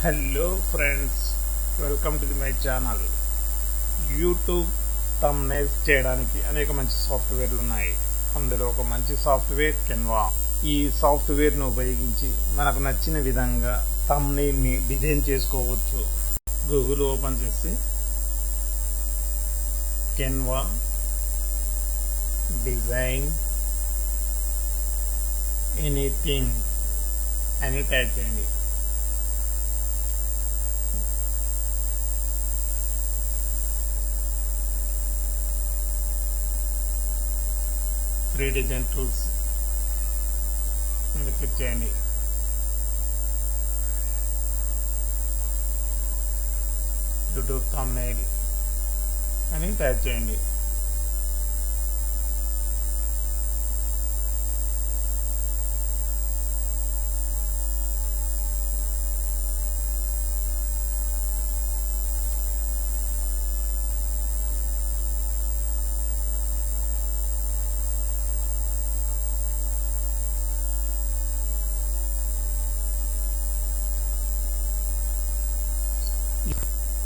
Hello friends, welcome to my channel. YouTube thumbnails చేయడానికి అనేక మంచి సాఫ్ట్వేర్లు ఉన్నాయి. అందులో ఒక మంచి సాఫ్ట్వేర్ కెన్వా. ఈ సాఫ్ట్వేర్ను ఉపయోగించి మనకు నచ్చిన విధంగా థంబ్నెయిల్ని డిజైన్ చేసుకోవచ్చు. గూగుల్ ఓపెన్ చేసి కెన్వా డిజైన్ ఎనీథింగ్ అని టైప్ చేయండి. ఫ్రీ డిజైన్ టూల్స్ మీద క్లిక్ చేయండి. యూట్యూబ్ థంబ్నెయిల్ అని టైప్ చేయండి.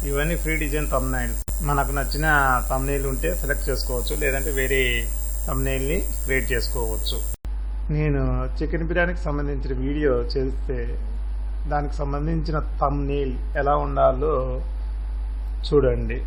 ఇవన్నీ ఫ్రీ డిజైన్ థంబ్నెయిల్స్. మనకు నచ్చిన థంబ్నెయిల్ ఉంటే సెలెక్ట్ చేసుకోవచ్చు, లేదంటే వేరే థంబ్నెయిల్ని క్రియేట్ చేసుకోవచ్చు. నేను చికెన్ బిర్యానీకి సంబంధించిన వీడియో చేస్తే దానికి సంబంధించిన థంబ్నెయిల్ ఎలా ఉండాలో చూడండి.